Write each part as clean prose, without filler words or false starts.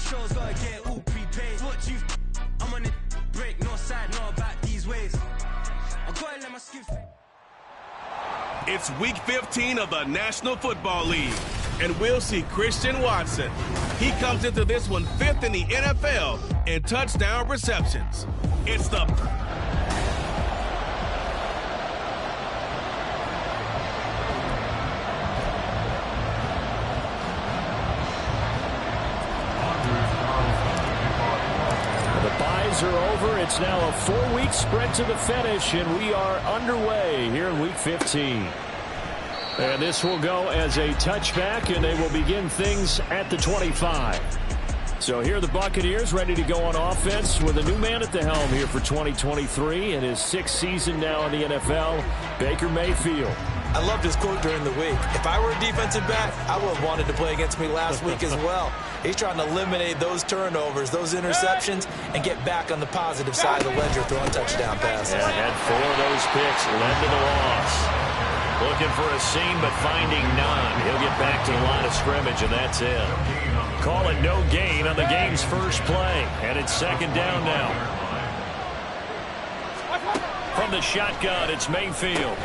shows, gotta get it all prepaid. What you I'm on it break, no side, no about these ways. I gotta let my skin. It's week 15 of the National Football League, and we'll see Christian Watson. He comes into this one 5th in the NFL in touchdown receptions. It's the buys are over. It's now a 4-week sprint to the finish, and we are underway here in week 15. And this will go as a touchback, and they will begin things at the 25. So here are the Buccaneers ready to go on offense with a new man at the helm here for 2023 in his 6th season now in the NFL, Baker Mayfield. I loved his quote during the week. If I were a defensive back, I would have wanted to play against me last week as well. He's trying to eliminate those turnovers, those interceptions, and get back on the positive side of the ledger throwing touchdown passes. Yeah, had 4 of those picks led to the loss. Looking for a seam, but finding none. He'll get back to the line of scrimmage, and that's it. Call it no gain on the game's first play, and it's 2nd down now. From the shotgun, it's Mayfield.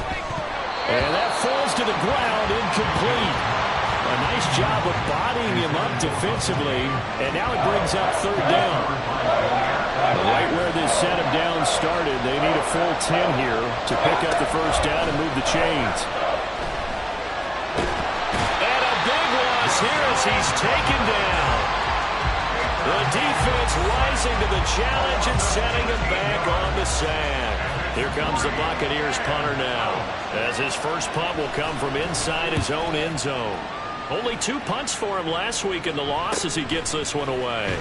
And that falls to the ground, incomplete. A nice job of bodying him up defensively, and now it brings up 3rd down. Right where this set of downs started, they need a full 10 here to pick up the 1st down and move the chains. And a big loss here as he's taken down. The defense rising to the challenge and setting him back on the sand. Here comes the Buccaneers punter now, as his first punt will come from inside his own end zone. Only 2 punts for him last week in the loss as he gets this one away.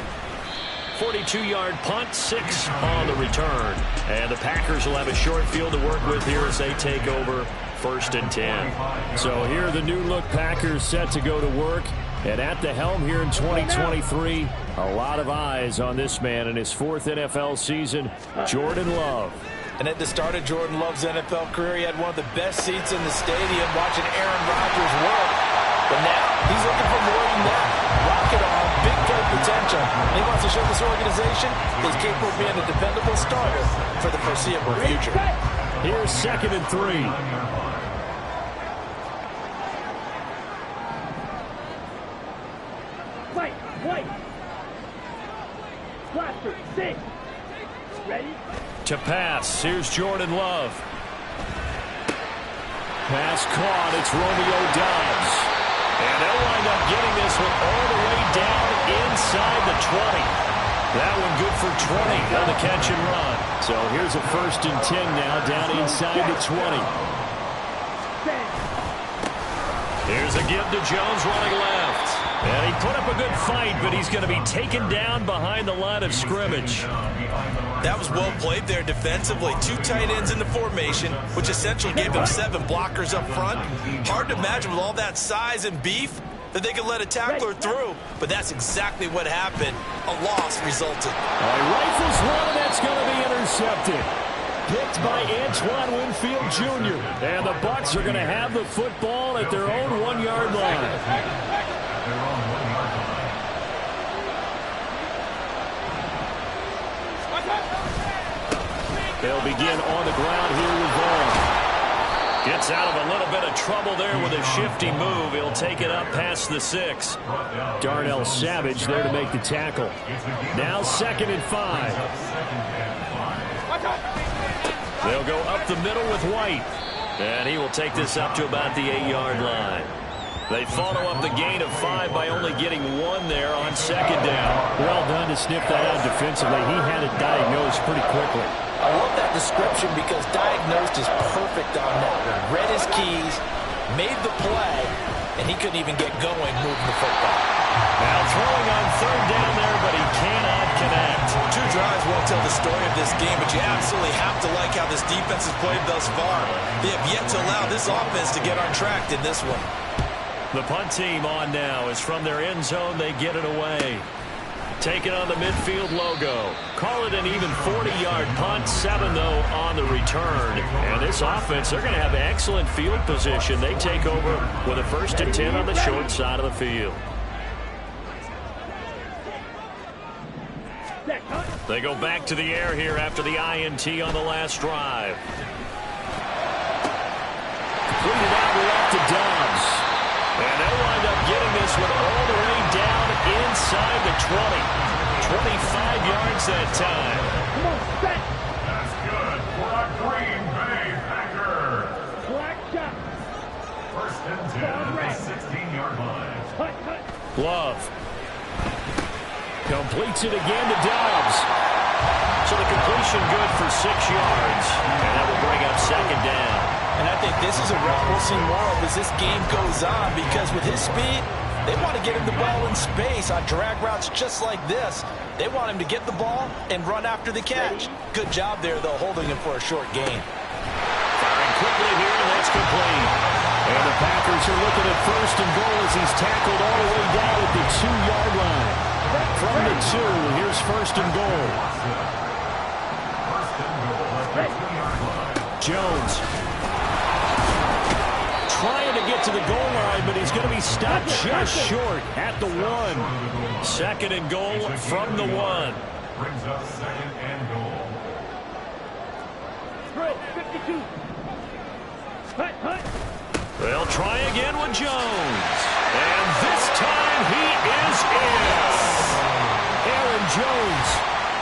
42-yard punt, 6 on the return. And the Packers will have a short field to work with here as they take over 1st and 10. So here are the new-look Packers set to go to work. And at the helm here in 2023, a lot of eyes on this man in his 4th NFL season, Jordan Love. And at the start of Jordan Love's NFL career, he had one of the best seats in the stadium watching Aaron Rodgers work. But now he's looking for more than that. Rocket arm, big play potential. And he wants to show this organization he's capable of being a dependable starter for the foreseeable future. Here's 2nd and 3. White. Blaster, 6. Ready? To pass, here's Jordan Love. Pass caught, it's Romeo Doubs. And they'll wind up getting this one all the way down inside the 20. That one good for 20 on the catch and run. So here's a 1st and 10 now down inside the 20. Here's a give to Jones running left. And he put up a good fight, but he's going to be taken down behind the line of scrimmage. That was well played there defensively. 2 tight ends in the formation, which essentially gave them 7 blockers up front. Hard to imagine with all that size and beef that they could let a tackler through, but that's exactly what happened. A loss resulted. Rifles one, and that's going to be intercepted. Picked by Antoine Winfield Jr. And the Bucs are going to have the football at their own 1-yard line. They'll begin on the ground here with Vaughn. Gets out of a little bit of trouble there with a shifty move. He'll take it up past the 6. Darnell Savage there to make the tackle. Now 2nd and 5. They'll go up the middle with White. And he will take this up to about the 8-yard line. They follow up the gain of 5 by only getting 1 there on 2nd down. Well done to sniff that out defensively. He had it diagnosed pretty quickly. I love that description because diagnosed is perfect on that one. Read his keys, made the play, and he couldn't even get going moving the football. Now throwing on 3rd down there, but he cannot connect. 2 drives won't tell the story of this game, but you absolutely have to like how this defense has played thus far. They have yet to allow this offense to get on track in this one. The punt team on now is from their end zone. They get it away. Taking on the midfield logo. Call it an even 40-yard punt. 7, though, on the return. And this offense, they're going to have excellent field position. They take over with a 1st and 10 on the short side of the field. Set, cut. They go back to the air here after the INT on the last drive. Completed out left to Dobbs. And they'll wind up getting this one all the way down inside the 20. 25 yards that time. Come on, set. That's good for a Green Bay Packer. Black shot. First and 10 at the 16-yard line. Cut, cut. Love. Completes it again to Dobbs. So the completion good for 6 yards. And that will bring up second down. And I think this is a route we'll see more of as this game goes on, because with his speed, they want to get him the ball in space on drag routes just like this. They want him to get the ball and run after the catch. Good job there, though, holding him for a short gain. Firing quickly here, and that's complete. And the Packers are looking at first and goal as he's tackled all the way down at the 2-yard line. From the 2, here's first and goal. First and goal at the 2-yard line. Jones trying to get to the goal line, but he's going to be stopped just short at the 1. Second and goal from the 1. Brings up second and goal. Throw, 52. Cut, cut. They'll try again with Jones. And this time he is in. Aaron Jones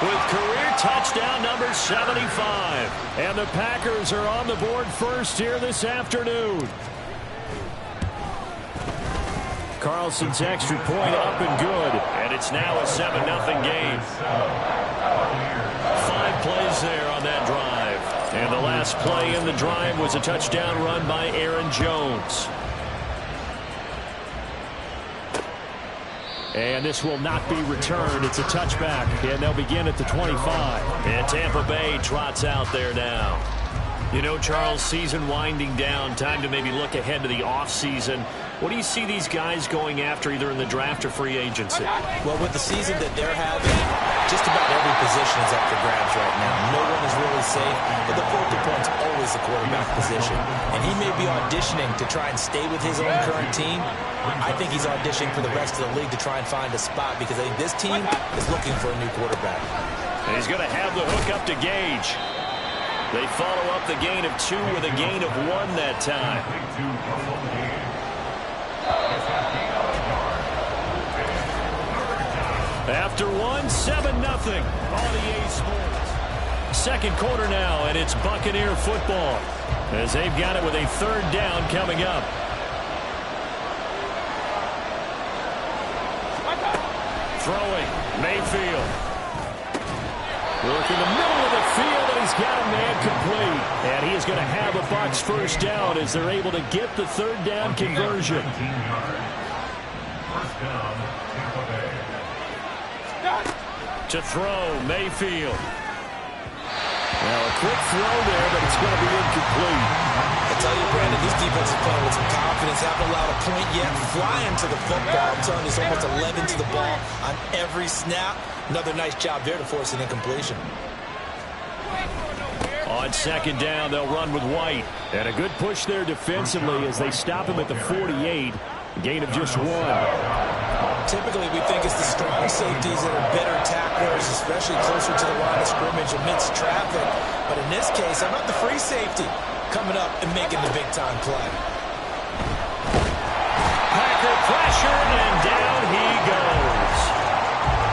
with career touchdown number 75. And the Packers are on the board first here this afternoon. Carlson's extra point up and good. And it's now a 7-0 game. 5 plays there on that drive. And the last play in the drive was a touchdown run by Aaron Jones. And this will not be returned. It's a touchback, and they'll begin at the 25. And Tampa Bay trots out there now. You know, Charles, season winding down, time to maybe look ahead to the offseason. What do you see these guys going after, either in the draft or free agency? Well, with the season that they're having, just about every position is up for grabs right now. No one is really safe, but the focal point's always the quarterback position. And he may be auditioning to try and stay with his own current team. I think he's auditioning for the rest of the league to try and find a spot, because I think this team is looking for a new quarterback. And he's going to have the hook up to Gage. They follow up the gain of 2 with a gain of 1 that time. After 1, 7-0 on EA Sports. Second quarter now, and it's Buccaneer football as they've got it with a third down coming up. Throwing, Mayfield. Look in the middle of the field, and he's got a man complete. And he is going to have a Bucs first down as they're able to get the third down conversion. First down, Tampa Bay. To throw, Mayfield. Now a quick throw there, but it's going to be incomplete. I tell you, Brandon, this defense is playing with some confidence. Haven't allowed a point yet. Flying to the football. I'm telling you, it's almost 11 to the ball on every snap. Another nice job there to force an incompletion. On second down, they'll run with White. And a good push there defensively as they stop him at the 48. Gain of just 1. Typically, we think it's the strong safeties that are better tacklers, especially closer to the line of scrimmage amidst traffic. But in this case, how about the free safety coming up and making the big-time play? Packer pressure, and down he goes.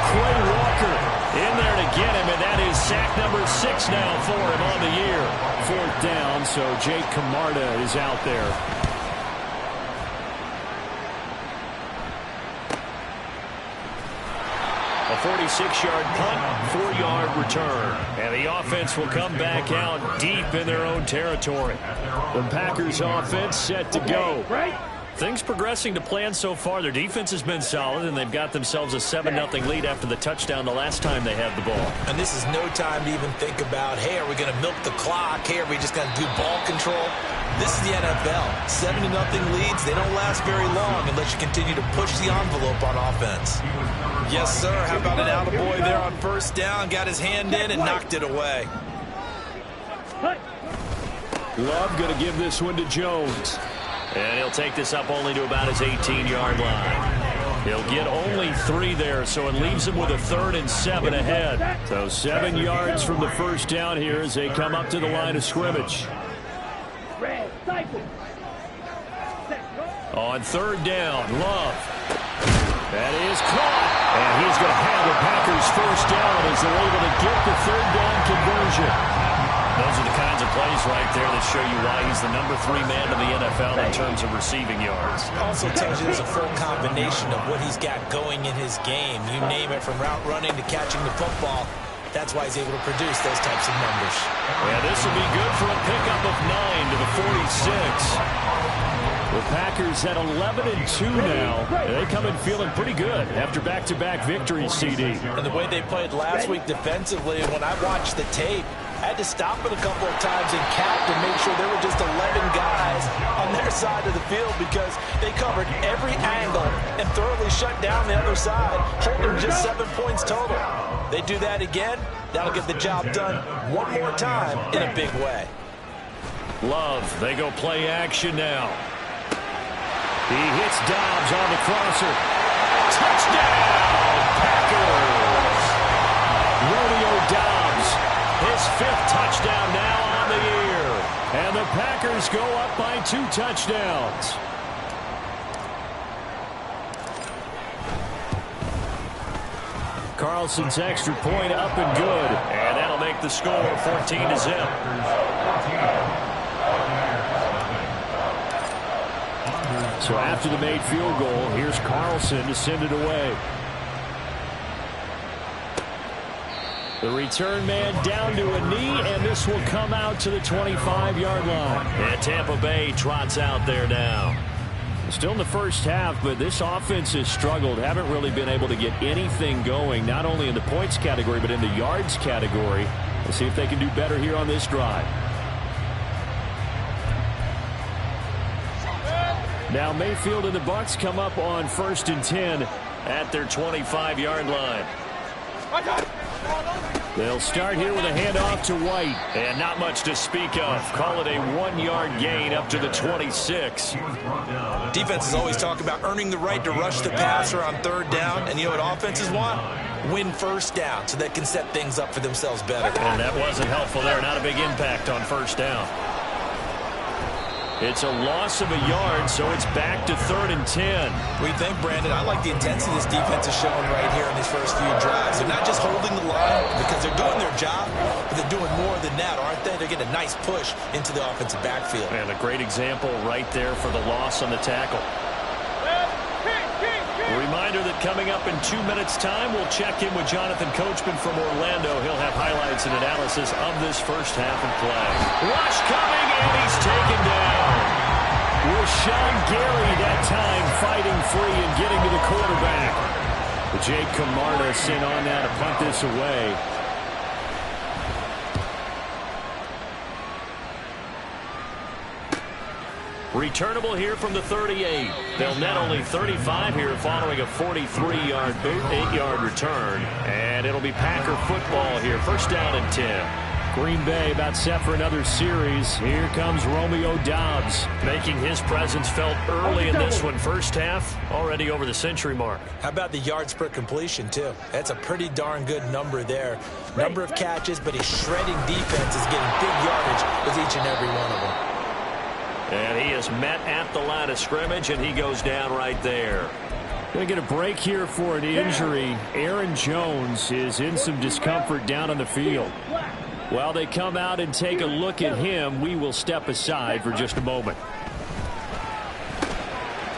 Quay Walker in there to get him, and that is sack number 6 now for him on the year. Fourth down, so Jake Camarda is out there. A 46-yard punt, 4-yard return. And the offense will come back out deep in their own territory. The Packers offense set to go. Things progressing to plan so far. Their defense has been solid, and they've got themselves a 7-0 lead after the touchdown the last time they had the ball. And this is no time to even think about, hey, are we going to milk the clock? Hey, are we just going to do ball control? This is the NFL. 7-0 leads, they don't last very long unless you continue to push the envelope on offense. Yes, sir. How about an attaboy there on first down? Got his hand in and knocked it away. Love going to give this one to Jones. And he'll take this up only to about his 18-yard line. He'll get only 3 there, so it leaves him with a 3rd and 7 ahead. So 7 yards from the first down here as they come up to the line of scrimmage. On 3rd down, Love. That is caught. And he's going to have the Packers first down as they're able to get the 3rd down conversion. Those are the kinds of plays right there that show you why he's the number 3 man in the NFL in terms of receiving yards. Also tells you there's a full combination of what he's got going in his game. You name it, from route running to catching the football. That's why he's able to produce those types of numbers. Yeah, this will be good for a pickup of 9 to the 46. The Packers at 11-2 now. They come in feeling pretty good after back-to-back victories, CD. And the way they played last week defensively, when I watched the tape, I had to stop it a couple of times and count to make sure there were just 11 guys on their side of the field, because they covered every angle and thoroughly shut down the other side, holding just 7 points total. They do that again, that'll get the job done one more time in a big way. Love, they go play action now. He hits Dobbs on the crosser. Touchdown, Packers! Romeo Dobbs, his 5th touchdown now on the year. And the Packers go up by 2 touchdowns. Carlson's extra point up and good. And that'll make the score 14-0. So after the made field goal, here's Carlson to send it away. The return man down to a knee, and this will come out to the 25-yard line. And Tampa Bay trots out there now. Still in the first half, but this offense has struggled. Haven't really been able to get anything going, not only in the points category, but in the yards category. Let's see if they can do better here on this drive. Now Mayfield and the Bucs come up on 1st and 10 at their 25-yard line. They'll start here with a handoff to White. And not much to speak of. Call it a 1-yard gain up to the 26. Defenses always talk about earning the right to rush the passer on 3rd down. And you know what offenses want? Win first down so they can set things up for themselves better. And that wasn't helpful there. Not a big impact on 1st down. It's a loss of a yard, so it's back to 3rd and 10. What do you think, Brandon? I like the intensity this defense is showing right here in these first few drives. They're not just holding the line because they're doing their job, but they're doing more than that, aren't they? They're getting a nice push into the offensive backfield. And a great example right there for the loss on the tackle. A reminder that coming up in 2 minutes' time, we'll check in with Jonathan Coachman from Orlando. He'll have highlights and analysis of this first half of play. Rush coming, and he's taken down. Rashawn Gary that time fighting free and getting to the quarterback. But Jake Camarda sent on that to punt this away. Returnable here from the 38. They'll net only 35 here following a 43-yard boot, 8-yard return. And it'll be Packer football here. 1st down and 10. Green Bay about set for another series. Here comes Romeo Dobbs, making his presence felt early in this one. First half, already over the century mark. How about the yards per completion, too? That's a pretty darn good number there. Number of catches, but he's shredding defenses, getting big yardage with each and every one of them. And he is met at the line of scrimmage, and he goes down right there. Going to get a break here for an injury. Aaron Jones is in some discomfort down on the field. While they come out and take a look at him, we will step aside for just a moment.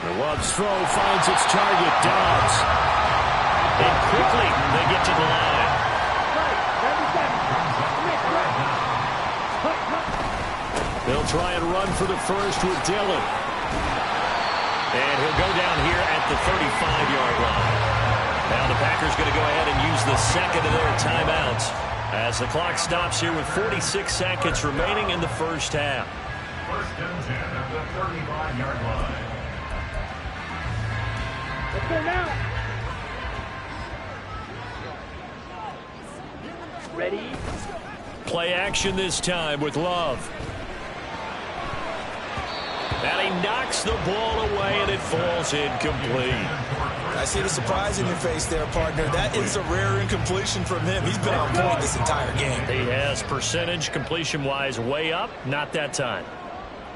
The Love's throw finds its target, Dobbs. And quickly, they get to the line. They'll try and run for the first with Dillon. And he'll go down here at the 35-yard line. Now the Packers going to go ahead and use the second of their timeouts as the clock stops here with 46 seconds remaining in the first half. 1st and 10 at the 35-yard line. Let's go now. Ready? Play action this time with Love. And he knocks the ball away, and it falls incomplete. I see the surprise in your face there, partner. That is a rare incompletion from him. He's been on point this entire game. He has percentage completion-wise way up. Not that time.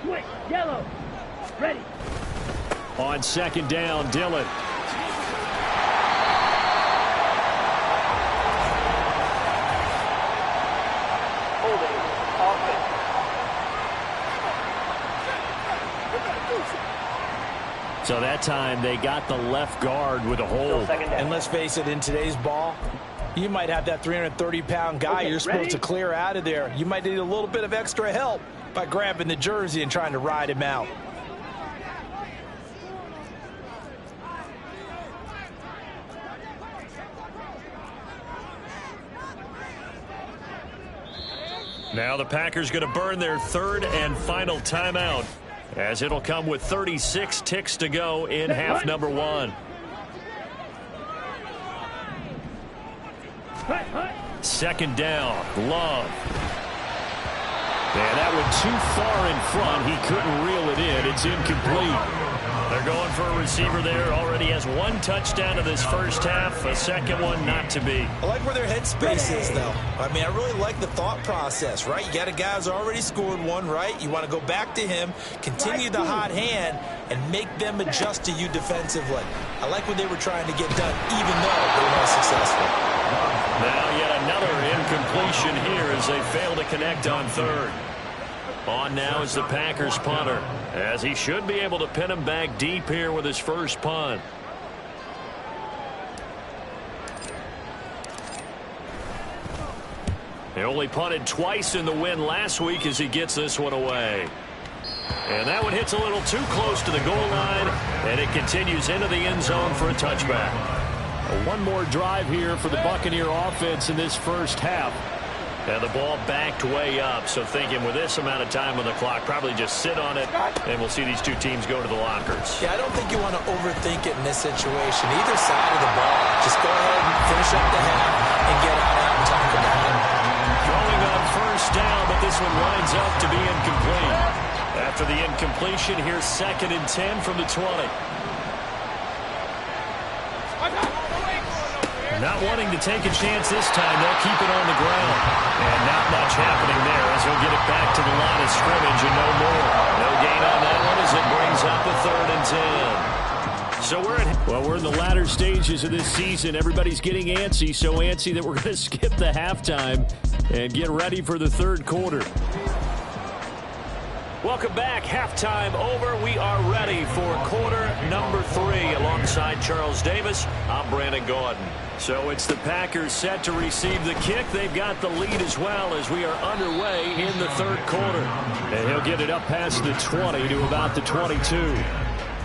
Switch, yellow, ready. On second down, Dillon. Holding, offense. So that time they got the left guard with a hold. And let's face it, in today's ball, you might have that 330-pound guy you're supposed to clear out of there. You might need a little bit of extra help by grabbing the jersey and trying to ride him out. Now the Packers going to burn their third and final timeout, as it'll come with 36 ticks to go in half number one. Second down, Love. And that went too far in front. He couldn't reel it in. It's incomplete. They're going for a receiver there. Already has one touchdown in this first half. A second one not to be. I like where their headspace is, though. I mean, I really like the thought process, right? You got a guy who's already scored one, right? You want to go back to him, continue the hot hand, and make them adjust to you defensively. I like what they were trying to get done, even though they were not successful. Now yet another incompletion here as they fail to connect on third. On now is the Packers punter, as he should be able to pin him back deep here with his first punt. He only punted twice in the win last week as he gets this one away. And that one hits a little too close to the goal line, and it continues into the end zone for a touchback. One more drive here for the Buccaneer offense in this first half. And the ball backed way up, so thinking with this amount of time on the clock, probably just sit on it, and we'll see these two teams go to the lockers. Yeah, I don't think you want to overthink it in this situation. Either side of the ball. Just go ahead and finish up the half and get out and talk about it. Throwing on first down, but this one winds up to be incomplete. After the incompletion, here's 2nd and 10 from the 20. Not wanting to take a chance this time, they'll keep it on the ground. And not much happening there as he'll get it back to the line of scrimmage and no more. No gain on that one as it brings up a 3rd and 10. So we're in the latter stages of this season. Everybody's getting antsy, so antsy that we're going to skip the halftime and get ready for the third quarter. Welcome back. Halftime over. We are ready for quarter number 3. Alongside Charles Davis, I'm Brandon Gordon. So it's the Packers set to receive the kick. They've got the lead as well as we are underway in the third quarter. And he'll get it up past the 20 to about the 22.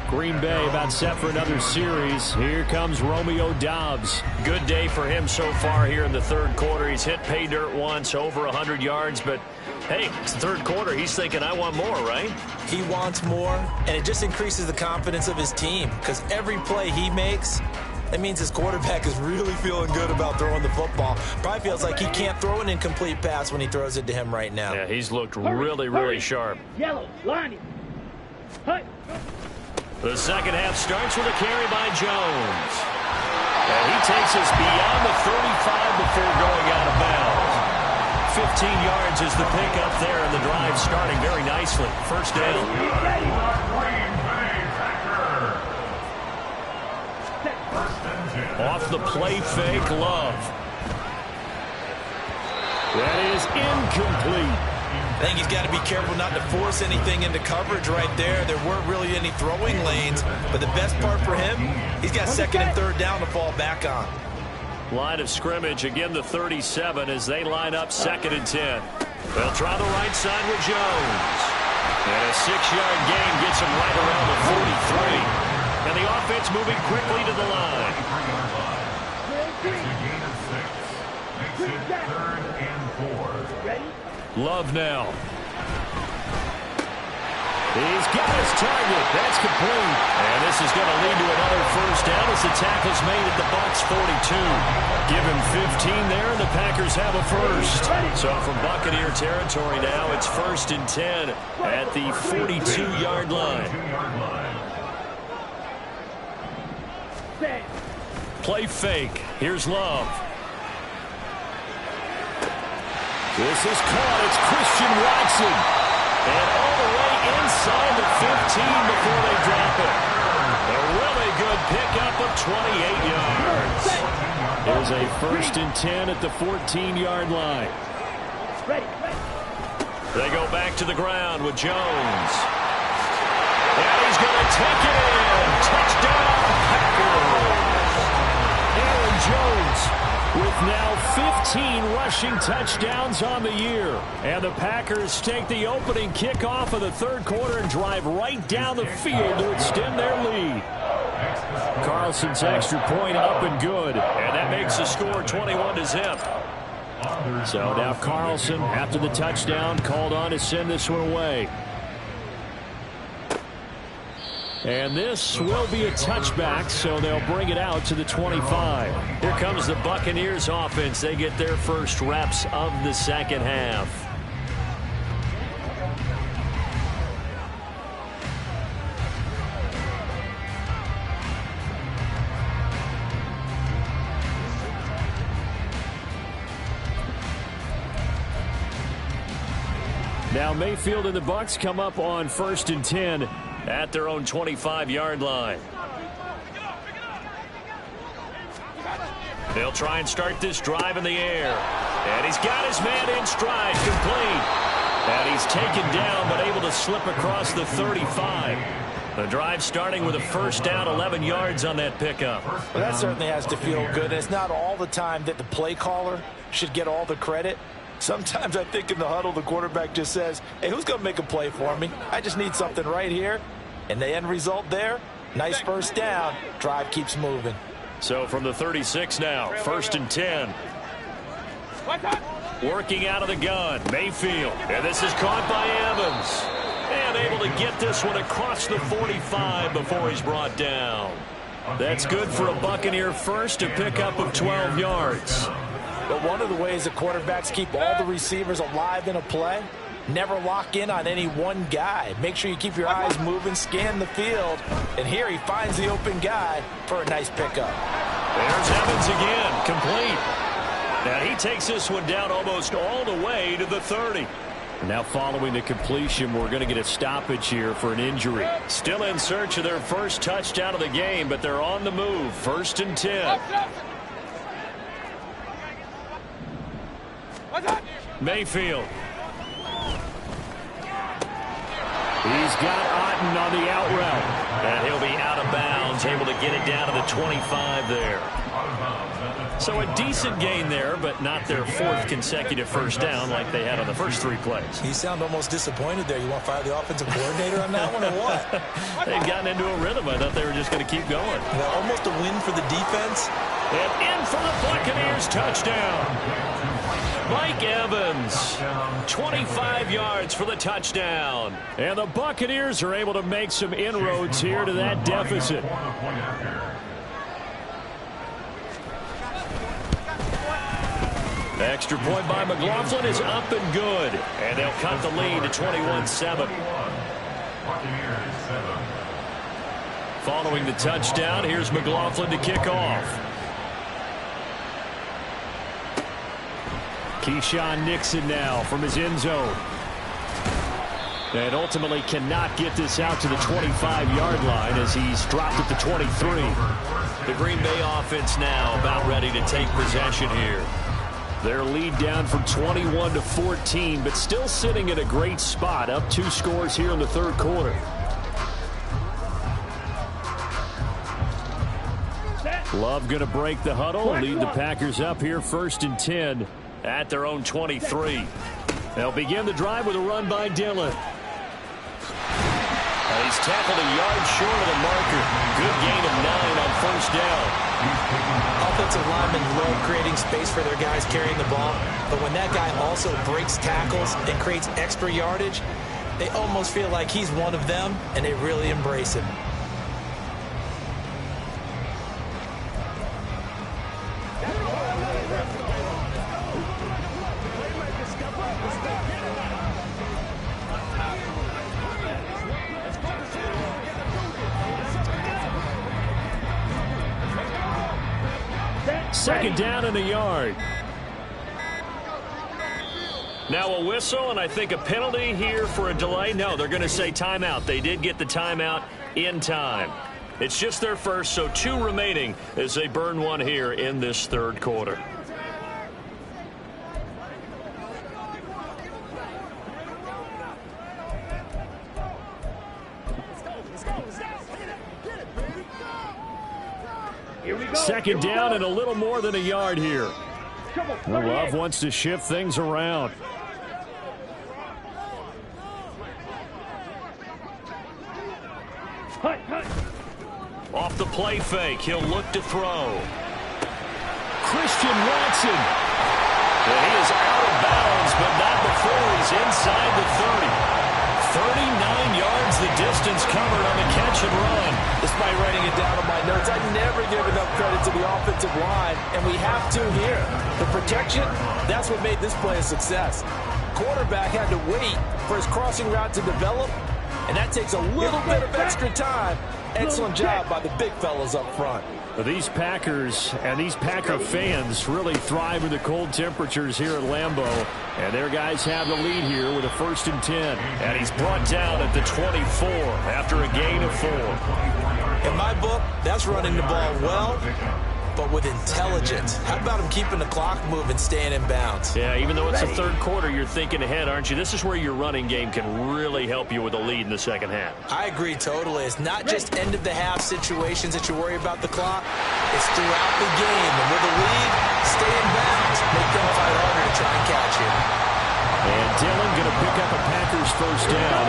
Green Bay about set for another series. Here comes Romeo Doubs. Good day for him so far here in the third quarter. He's hit pay dirt once, over 100 yards, but hey, it's the third quarter. He's thinking, I want more, right? He wants more, and it just increases the confidence of his team because every play he makes, that means his quarterback is really feeling good about throwing the football. Probably feels like he can't throw an incomplete pass when he throws it to him right now. Yeah, he's looked really sharp. Yellow, line. Hut. The second half starts with a carry by Jones. And he takes us beyond the 35 before going out of bounds. 15 yards is the pickup there, and the drive starting very nicely. First down. Off the play fake, Love. That is incomplete. I think he's got to be careful not to force anything into coverage right there. There weren't really any throwing lanes, but the best part for him, he's got 2nd and 3rd down to fall back on. Line of scrimmage, again the 37 as they line up 2nd and 10. They'll try the right side with Jones. And a 6-yard gain gets him right around the 43. And the offense moving quickly to the line. Love now. He's got his target. That's complete. And this is going to lead to another first down as the tackle's made at the Bucs 42. Give him 15 there, and the Packers have a first. So from Buccaneer territory now, it's 1st and 10 at the 42-yard line. Play fake. Here's Love. This is caught. It's Christian Watson. And all the way inside the 15 before they drop it. A really good pickup of 28 yards. There's a 1st and 10 at the 14-yard line. They go back to the ground with Jones. And he's going to take it in. Touchdown, Packers. Aaron Jones with now 15 rushing touchdowns on the year. And the Packers take the opening kickoff of the third quarter and drive right down the field to extend their lead. Carlson's extra point up and good. And that makes the score 21-0. So now Carlson, after the touchdown, called on to send this one away. And this will be a touchback, so they'll bring it out to the 25. Here comes the Buccaneers offense. They get their first reps of the second half. Now Mayfield and the Bucs come up on 1st and 10 at their own 25-yard line. They'll try and start this drive in the air. And he's got his man in stride, complete. And he's taken down but able to slip across the 35. The drive starting with a first down, 11 yards on that pickup. Well, that certainly has to feel good. And it's not all the time that the play caller should get all the credit. Sometimes I think in the huddle, the quarterback just says, hey, who's going to make a play for me? I just need something right here. And the end result there, nice first down. Drive keeps moving. So from the 36 now, 1st and 10. Working out of the gun, Mayfield. And this is caught by Evans. And able to get this one across the 45 before he's brought down. That's good for a Buccaneer first, a pickup of 12 yards. But one of the ways the quarterbacks keep all the receivers alive in a play, never lock in on any one guy. Make sure you keep your eyes moving, scan the field. And here he finds the open guy for a nice pickup. There's Evans again, complete. Now he takes this one down almost all the way to the 30. Now following the completion, we're going to get a stoppage here for an injury. Still in search of their first touchdown of the game, but they're on the move. 1st and 10. Mayfield. He's got Otten on the out route. And he'll be out of bounds, able to get it down to the 25 there. So a decent gain there, but not their 4th consecutive first down like they had on the first 3 plays. You sound almost disappointed there. You want to fire the offensive coordinator on that one or what? They've gotten into a rhythm. I thought they were just going to keep going. Well, almost a win for the defense. And in for the Buccaneers touchdown. Mike Evans, 25 yards for the touchdown. And the Buccaneers are able to make some inroads here to that deficit. Extra point by McLaughlin is up and good. And they'll cut the lead to 21-7. Following the touchdown, here's McLaughlin to kick off. Keyshawn Nixon now from his end zone. And ultimately cannot get this out to the 25-yard line as he's dropped at the 23. The Green Bay offense now about ready to take possession here. Their lead down from 21-14, but still sitting at a great spot, up 2 scores here in the third quarter. Love going to break the huddle, lead the Packers up here 1st and 10 at their own 23. They'll begin the drive with a run by Dillon. He's tackled a yard short of the marker. Good gain of 9 on first down. Offensive linemen love creating space for their guys carrying the ball, but when that guy also breaks tackles and creates extra yardage, They almost feel like he's one of them, and they really embrace him. Second down in the yard. Now a whistle, and I think a penalty here for a delay. No, they're going to say timeout. They did get the timeout in time. It's just their first, so 2 remaining as they burn one here in this third quarter. Second down and a little more than a yard here. Love wants to shift things around. Off the play fake, he'll look to throw. Christian Watson. And he is out of bounds, but not before he's inside the 30. 39 yards the distance covered on the catch and run. Despite writing it down on my notes, I never give enough credit to the offensive line, and we have to here. The protection, that's what made this play a success. Quarterback had to wait for his crossing route to develop, and that takes a little bit of extra time. Excellent job by the big fellas up front. These Packers and these Packer fans really thrive in the cold temperatures here at Lambeau. And their guys have the lead here with a 1st and 10. And he's brought down at the 24 after a gain of 4. In my book, that's running the ball well, but with intelligence. How about him keeping the clock moving, staying in bounds? Yeah, even though it's the third quarter, you're thinking ahead, aren't you? This is where your running game can really help you with a lead in the second half. I agree totally. It's not just end-of-the-half situations that you worry about the clock. It's throughout the game. And with a lead, stay in bounds. Make them fight harder to try and catch you. And Dillon going to pick up a Packers first down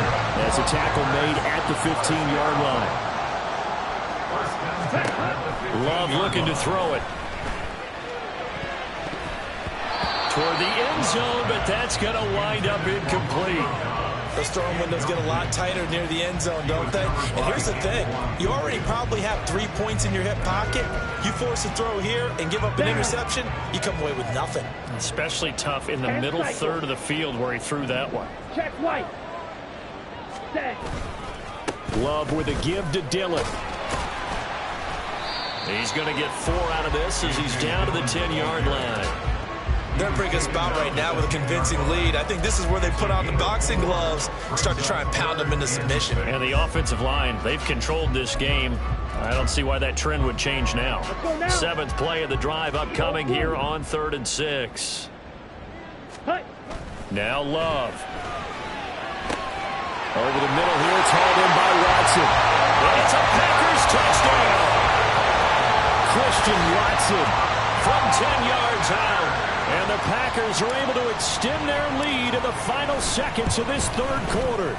as a tackle made at the 15-yard line. Love looking to throw it toward the end zone, but that's going to wind up incomplete. Those throwing windows get a lot tighter near the end zone, don't they? And here's the thing. You already probably have 3 points in your hip pocket. You force a throw here and give up an interception, you come away with nothing. Especially tough in the middle third of the field where he threw that one. Check white. Set. Love with a give to Dillon. He's going to get 4 out of this as he's down to the 10-yard line. They're in a pretty good spot right now with a convincing lead. I think this is where they put on the boxing gloves and start to try and pound them into submission. And the offensive line, they've controlled this game. I don't see why that trend would change now. 7th play of the drive upcoming here on 3rd and 6. Now Love. Over the middle here, it's hauled in by Watson. And it's a Packers touchdown. Christian Watson from 10 yards out. And the Packers are able to extend their lead in the final seconds of this third quarter.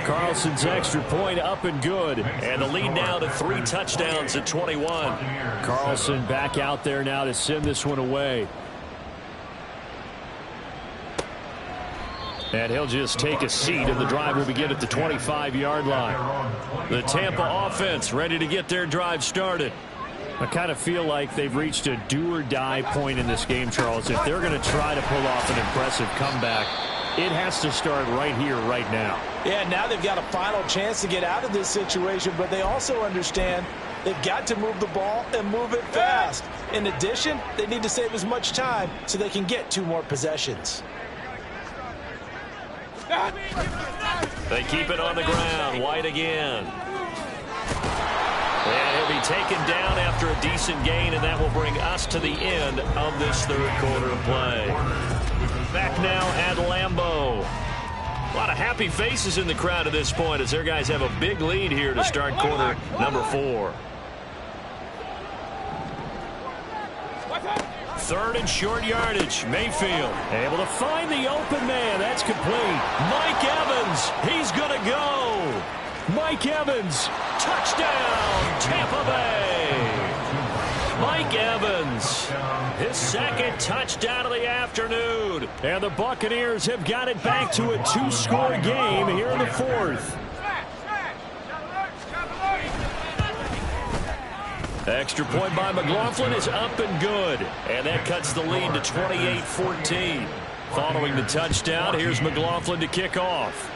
Carlson's extra point up and good. And the lead now to 3 touchdowns at 21. Carlson back out there now to send this one away. And he'll just take a seat, and the drive will begin at the 25-yard line. The Tampa offense ready to get their drive started. I kind of feel like they've reached a do-or-die point in this game, Charles. If they're going to try to pull off an impressive comeback, it has to start right here, right now. Yeah, now they've got a final chance to get out of this situation, but they also understand they've got to move the ball and move it fast. In addition, they need to save as much time so they can get 2 more possessions. They keep it on the ground. White again. And he'll be taken down after a decent gain, and that will bring us to the end of this third quarter of play. Back now at Lambeau. A lot of happy faces in the crowd at this point as their guys have a big lead here to start quarter number 4. 3rd and short yardage. Mayfield able to find the open man. That's complete. Mike Evans. He's going to go. Mike Evans. Touchdown, Tampa Bay. Mike Evans. His second touchdown of the afternoon. And the Buccaneers have got it back to a 2-score game here in the fourth. Extra point by McLaughlin is up and good. And that cuts the lead to 28-14. Following the touchdown, here's McLaughlin to kick off.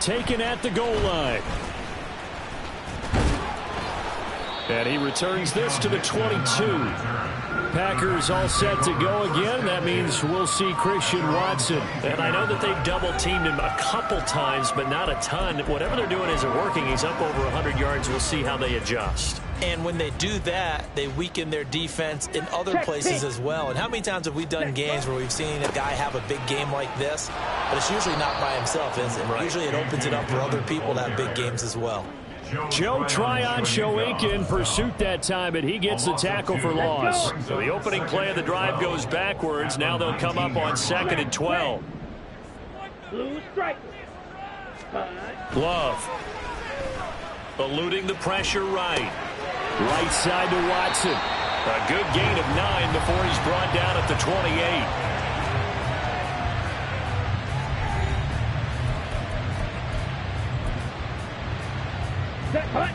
Taken at the goal line. And he returns this to the 22. Packers all set to go again. That means we'll see Christian Watson. And I know that they've double-teamed him a couple times, but not a ton. Whatever they're doing isn't working. He's up over 100 yards. We'll see how they adjust. And when they do that, they weaken their defense in other places as well. And how many times have we done games where we've seen a guy have a big game like this, but it's usually not by himself, is it? Right. Usually it opens it up for other people to have big games as well. Joe Tryon-Shoyinka in pursuit that time, but he gets the tackle for loss. So the opening play of the drive goes backwards. Now they'll come up on 2nd and 12. Love. Eluding the pressure right. Right side to Watson. A good gain of 9 before he's brought down at the 28.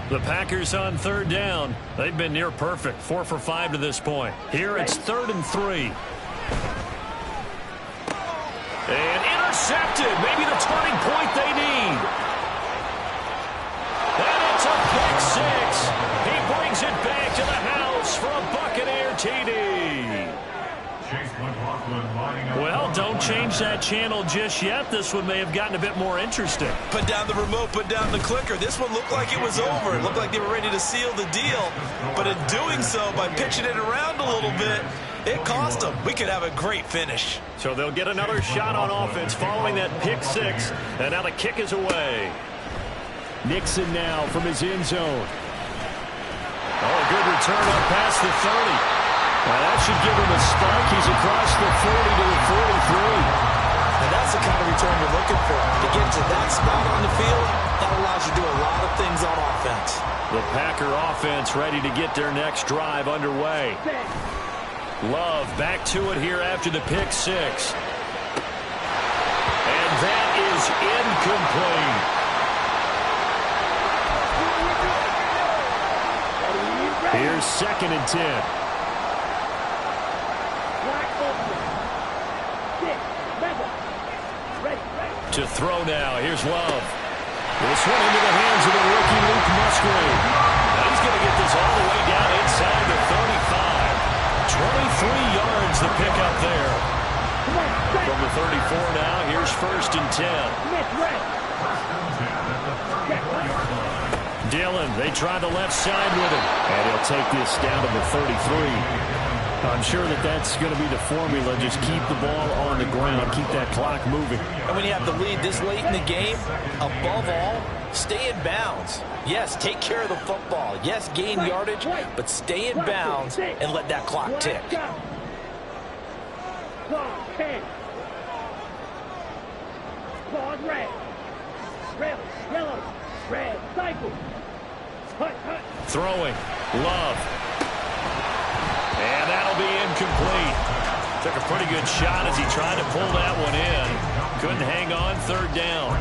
The Packers on 3rd down. They've been near perfect. 4 for 5 to this point. Here it's 3rd and 3. And intercepted. Maybe the turning point they need. And it's a pick 6. He brings it back to the house for a Buccaneer TD. Well, don't change that channel just yet. This one may have gotten a bit more interesting. Put down the remote, put down the clicker. This one looked like it was over. It looked like they were ready to seal the deal. But in doing so, by pitching it around a little bit, it cost them. We could have a great finish. So they'll get another shot on offense following that pick 6. And now the kick is away. Nixon now from his end zone. Oh, good return up past the 30. Well, that should give him a spark. He's across the 40 to the 43. And that's the kind of return you're looking for. To get to that spot on the field, that allows you to do a lot of things on offense. The Packer offense ready to get their next drive underway. Love back to it here after the pick 6. And that is incomplete. Here's 2nd and 10. To throw now. Here's Love. This one into the hands of the rookie Luke Musgrave. Now he's going to get this all the way down inside the 35. 23 yards the pickup there. From the 34 now, here's 1st and 10. Dillon, they try the left side with him. And he'll take this down to the 33. I'm sure that that's going to be the formula. Just keep the ball on the ground. Keep that clock moving. And when you have the lead this late in the game, above all, stay in bounds. Yes, take care of the football. Yes, gain yardage, but stay in bounds and let that clock tick. Claws red. Red, yellow, red, cycle. Throwing. Love. And that'll be incomplete. Took a pretty good shot as he tried to pull that one in. Couldn't hang on. 3rd down.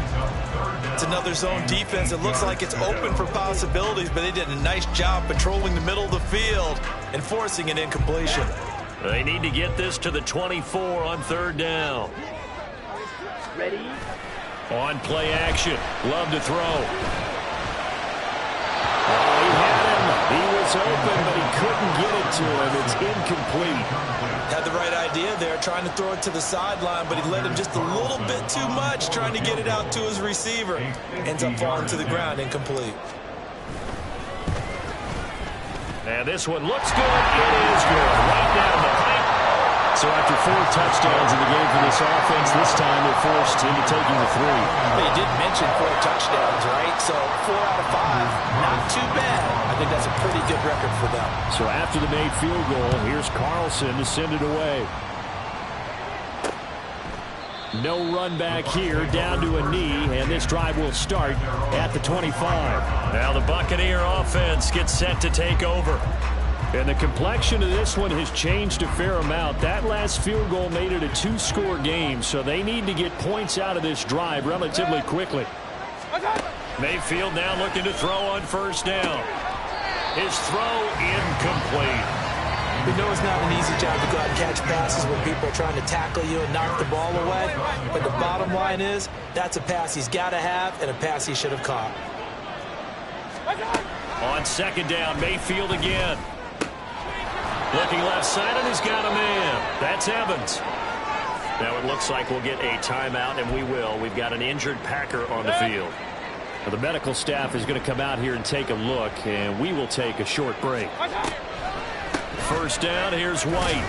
It's another zone defense. It looks like it's open for possibilities, but they did a nice job patrolling the middle of the field and forcing an incompletion. They need to get this to the 24 on 3rd down. Ready? On play action. Love to throw. Oh, he had him. He was open, but he couldn't get it to him. It's incomplete. Had the right idea there, trying to throw it to the sideline, but he let him just a little bit too much, trying to get it out to his receiver. Ends up falling to the ground, incomplete. And this one looks good. It is good. Right down the pipe. So after 4 touchdowns in the game for this offense, this time they're forced into taking the 3. Well, you did mention 4 touchdowns, right? So 4 out of 5, not too bad. I think that's a pretty good record for them. So after the made field goal, here's Carlson to send it away. No run back here, down to a knee, and this drive will start at the 25. Now the Buccaneer offense gets set to take over. And the complexion of this one has changed a fair amount. That last field goal made it a 2-score game, so they need to get points out of this drive relatively quickly. Mayfield now looking to throw on first down. His throw incomplete. We know it's not an easy job to go out and catch passes when people are trying to tackle you and knock the ball away. But the bottom line is, that's a pass he's got to have and a pass he should have caught. On second down, Mayfield again. Looking left side, and he's got a man. That's Evans. Now it looks like we'll get a timeout, and we will. We've got an injured Packer on the field. Well, the medical staff is going to come out here and take a look, and we will take a short break. First down, here's White.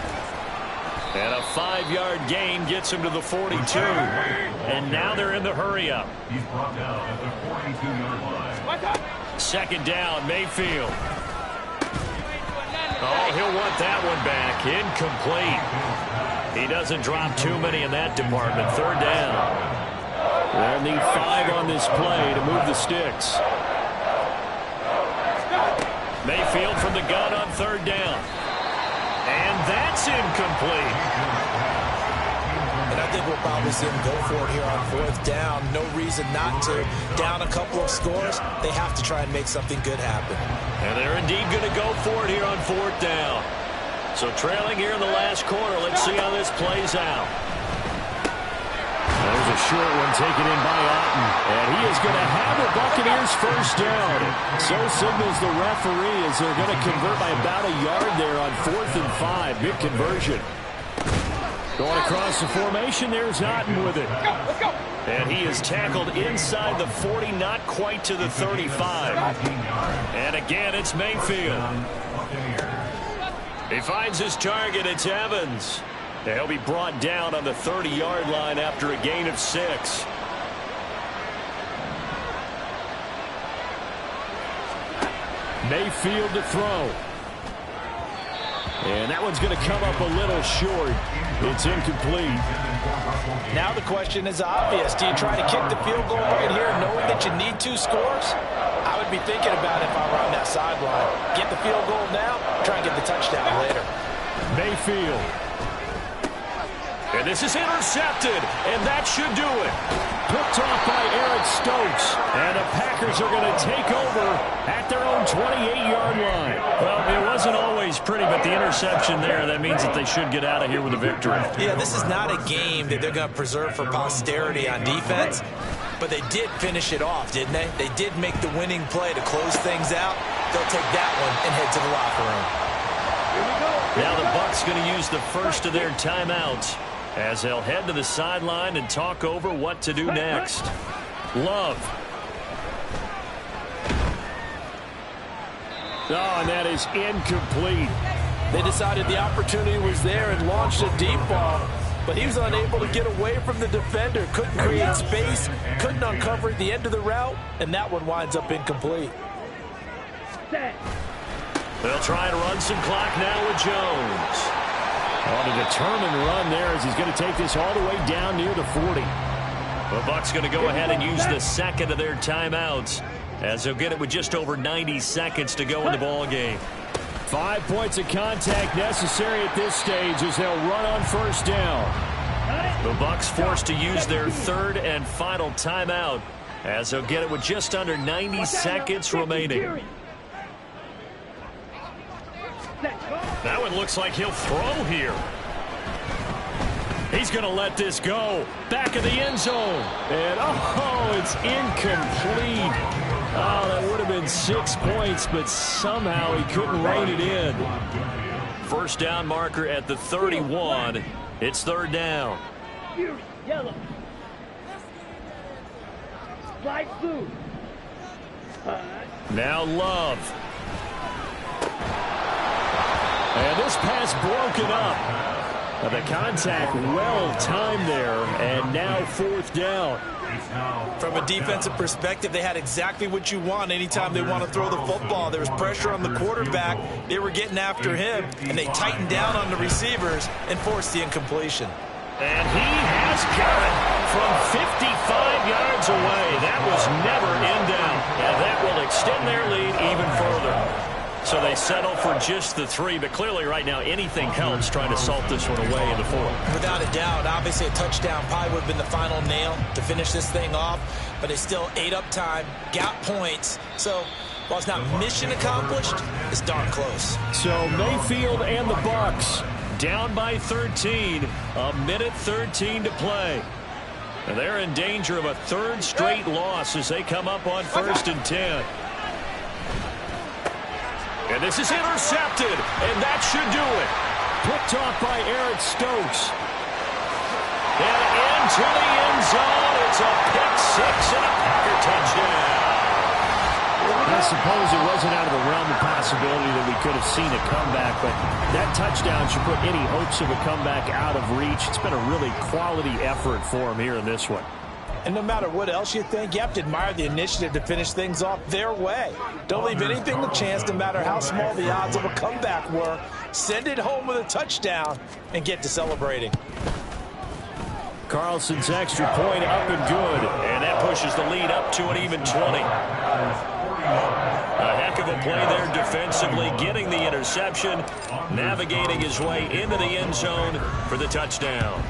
And a 5-yard gain gets him to the 42. And now they're in the hurry-up. He's brought down at the 42-yard line. Second down, Mayfield. Oh, he'll want that one back. Incomplete. He doesn't drop too many in that department. Third down. They'll need 5 on this play to move the sticks. Mayfield from the gun on third down. And that's incomplete. And I think we'll probably see him go for it here on fourth down. No reason not to. Down a couple of scores, they have to try and make something good happen. And they're indeed going to go for it here on fourth down. So trailing here in the last quarter. Let's see how this plays out. There's a short one taken in by Otten. And he is going to have the Buccaneers first down. So signals the referee as they're going to convert by about a yard there on 4th and 5. Big conversion. Going across the formation, there's Otten with it. And he is tackled inside the 40, not quite to the 35. And again, it's Mayfield. He finds his target. It's Evans. He'll be brought down on the 30-yard line after a gain of 6. Mayfield to throw. And that one's going to come up a little short. It's incomplete. Now the question is obvious. Do you try to kick the field goal right here knowing that you need 2 scores? I would be thinking about it if I were on that sideline. Get the field goal now, try and get the touchdown later. Mayfield. And this is intercepted, and that should do it. Picked off by Eric Stokes, and the Packers are going to take over at their own 28-yard line. Well, it wasn't always pretty, but the interception there, that means that they should get out of here with a victory. Yeah, this is not a game that they're going to preserve for posterity on defense, but they did finish it off, didn't they? They did make the winning play to close things out. They'll take that one and head to the locker room. Now the Bucs going to use the first of their timeouts as they'll head to the sideline and talk over what to do next. Love. Oh, and that is incomplete. They decided the opportunity was there and launched a deep ball, but he was unable to get away from the defender. Couldn't create space, couldn't uncover the end of the route, and that one winds up incomplete. They'll try to run some clock now with Jones. On a determined run there as he's going to take this all the way down near the 40. The Bucs going to go ahead and use the second of their timeouts as they'll get it with just over 90 seconds to go in the ball game. 5 points of contact necessary at this stage as they'll run on first down. The Bucs forced to use their third and final timeout as they'll get it with just under 90 seconds remaining. That one looks like he'll throw here. He's going to let this go. Back of the end zone. And, oh, it's incomplete. Oh, that would have been 6 points, but somehow he couldn't rein it in. First down marker at the 31. It's third down. Yellow. Slide through. Now Love. And this pass broken up. The contact well-timed there, and now fourth down. From a defensive perspective, they had exactly what you want anytime they want to throw the football. There was pressure on the quarterback. They were getting after him, and they tightened down on the receivers and forced the incompletion. And he has got it from 55 yards away. That was never in doubt, and that will extend their lead even further. So they settle for just the 3, but clearly right now anything helps trying to salt this one away in the 4th. Without a doubt, obviously a touchdown probably would have been the final nail to finish this thing off, but it still ate up time, got points. So while it's not mission accomplished, it's darn close. So Mayfield and the Bucs down by 13, a minute 13 to play. And they're in danger of a 3rd straight loss as they come up on 1st and 10. And this is intercepted, and that should do it. Picked off by Eric Stokes. And into the end zone. It's a pick 6 and a Packer touchdown. I suppose it wasn't out of the realm of possibility that we could have seen a comeback, but that touchdown should put any hopes of a comeback out of reach. It's been a really quality effort for him here in this one. And no matter what else you think, you have to admire the initiative to finish things off their way. Don't leave anything to chance, no matter how small the odds of a comeback were. Send it home with a touchdown and get to celebrating. Carlson's extra point up and good, and that pushes the lead up to an even 20. A heck of a play there defensively, getting the interception, navigating his way into the end zone for the touchdown.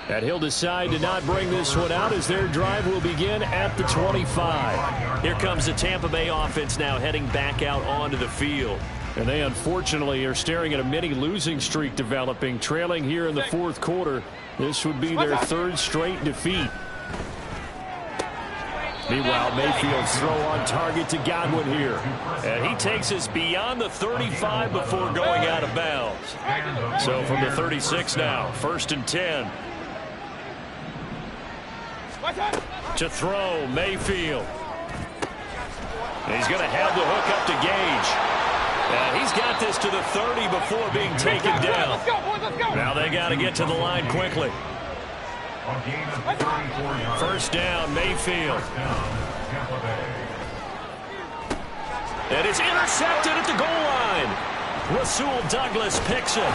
And he'll decide to not bring this one out as their drive will begin at the 25. Here comes the Tampa Bay offense now heading back out onto the field. And they unfortunately are staring at a mini losing streak developing, trailing here in the 4th quarter. This would be their 3rd straight defeat. Meanwhile, Mayfield's throw on target to Godwin here. And he takes us beyond the 35 before going out of bounds. So from the 36 now, 1st and 10. To throw, Mayfield. And he's going to have the hook up to Gage. And he's got this to the 30 before being taken down. Now they got to get to the line quickly. 1st down, Mayfield. And it's intercepted at the goal line. Rasul Douglas picks it.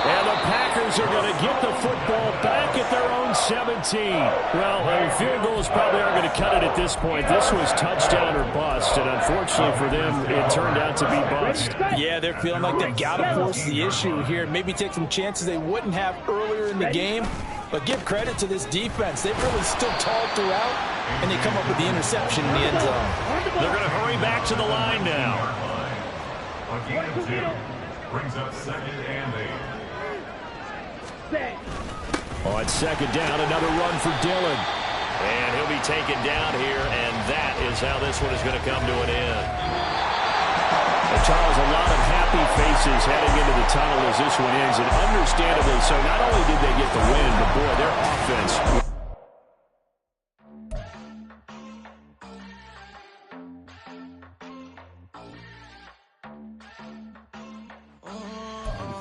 And the Packers are going to get the football back at their own 17. Well, field goals probably aren't going to cut it at this point. This was touchdown or bust, and unfortunately for them, it turned out to be bust. Yeah, they're feeling like they've got to force the issue here. Maybe take some chances they wouldn't have earlier in the game. But give credit to this defense. They've really stood tall throughout, and they come up with the interception in the end zone. They're going to hurry back to the line now. Again, 2 brings up 2nd and 8. On 2nd down, another run for Dillon. And he'll be taken down here, and that is how this one is going to come to an end. And Charles, a lot of happy faces heading into the tunnel as this one ends, and understandably so. Not only did they get the win, but boy, their offense.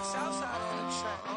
Southside on the track.